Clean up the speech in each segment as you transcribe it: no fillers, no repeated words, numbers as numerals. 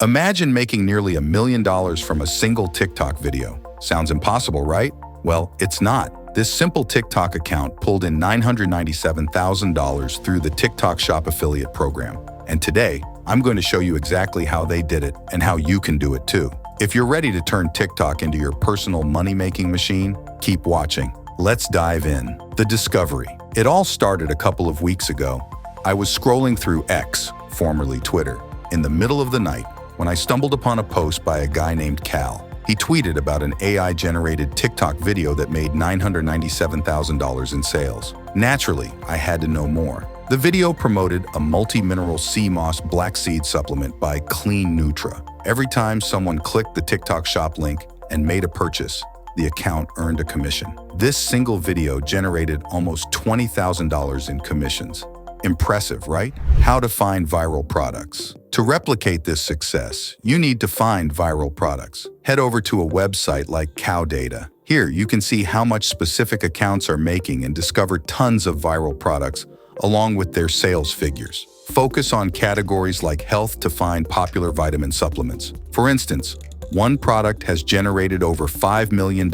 Imagine making nearly $1 million from a single TikTok video. Sounds impossible, right? Well, it's not. This simple TikTok account pulled in $997,000 through the TikTok Shop affiliate program. And today, I'm going to show you exactly how they did it and how you can do it too. If you're ready to turn TikTok into your personal money-making machine, keep watching. Let's dive in. The discovery. It all started a couple of weeks ago. I was scrolling through X, formerly Twitter, in the middle of the night when I stumbled upon a post by a guy named Cal. He tweeted about an AI-generated TikTok video that made $997,000 in sales. Naturally, I had to know more. The video promoted a multi-mineral sea moss black seed supplement by Clean Nutra. Every time someone clicked the TikTok shop link and made a purchase, the account earned a commission. This single video generated almost $20,000 in commissions. Impressive, right? How to find viral products. To replicate this success, you need to find viral products. Head over to a website like CowData. Here, you can see how much specific accounts are making and discover tons of viral products along with their sales figures. Focus on categories like health to find popular vitamin supplements. For instance, one product has generated over $5 million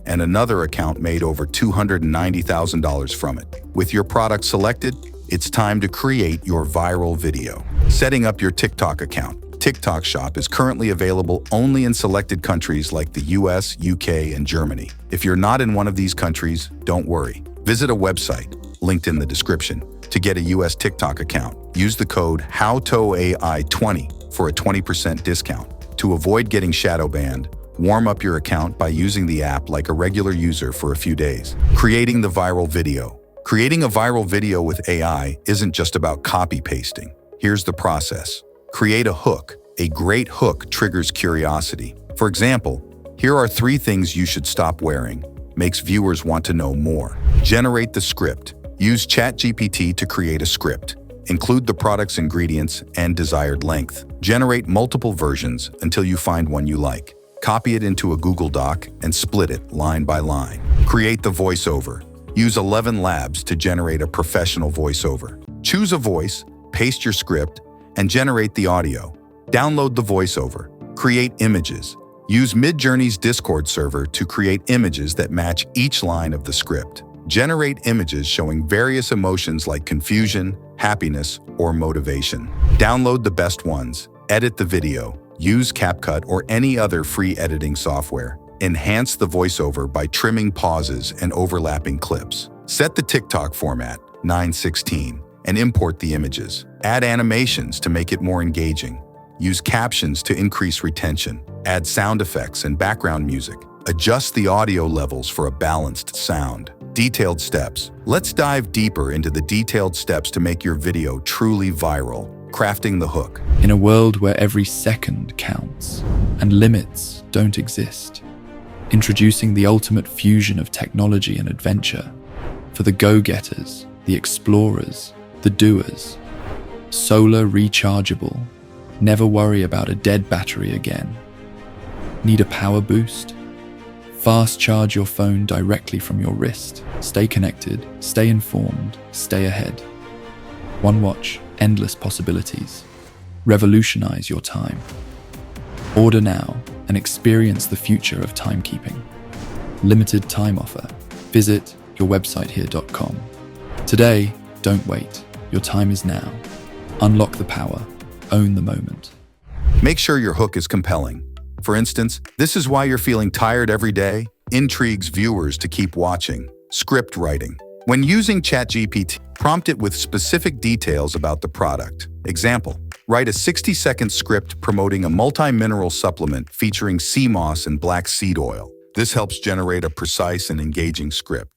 and another account made over $290,000 from it. With your product selected, it's time to create your viral video. Setting up your TikTok account. TikTok Shop is currently available only in selected countries like the US, UK, and Germany. If you're not in one of these countries, don't worry. Visit a website, linked in the description, to get a US TikTok account. Use the code HowToAI20 for a 20% discount. To avoid getting shadow banned, warm up your account by using the app like a regular user for a few days. Creating the viral video. Creating a viral video with AI isn't just about copy-pasting. Here's the process. Create a hook. A great hook triggers curiosity. For example, here are 3 things you should stop wearing. Makes viewers want to know more. Generate the script. Use ChatGPT to create a script. Include the product's ingredients and desired length. Generate multiple versions until you find one you like. Copy it into a Google Doc and split it line by line. Create the voiceover. Use 11 Labs to generate a professional voiceover. Choose a voice, paste your script, and generate the audio. Download the voiceover. Create images. Use Midjourney's Discord server to create images that match each line of the script. Generate images showing various emotions like confusion, happiness, or motivation. Download the best ones. Edit the video. Use CapCut or any other free editing software. Enhance the voiceover by trimming pauses and overlapping clips. Set the TikTok format, 9:16, and import the images. Add animations to make it more engaging. Use captions to increase retention. Add sound effects and background music. Adjust the audio levels for a balanced sound. Detailed steps. Let's dive deeper into the detailed steps to make your video truly viral. Crafting the hook. In a world where every second counts and limits don't exist, introducing the ultimate fusion of technology and adventure for the go-getters, the explorers, the doers. Solar rechargeable. Never worry about a dead battery again. Need a power boost? Fast charge your phone directly from your wrist. Stay connected, stay informed, stay ahead. One watch, endless possibilities. Revolutionize your time. Order now and experience the future of timekeeping. Limited time offer. Visit yourwebsitehere.com. Today, don't wait. Your time is now. Unlock the power. Own the moment. Make sure your hook is compelling. For instance, this is why you're feeling tired every day. Intrigues viewers to keep watching. Script writing. When using ChatGPT, prompt it with specific details about the product. Example, write a 60-second script promoting a multi-mineral supplement featuring sea moss and black seed oil. This helps generate a precise and engaging script.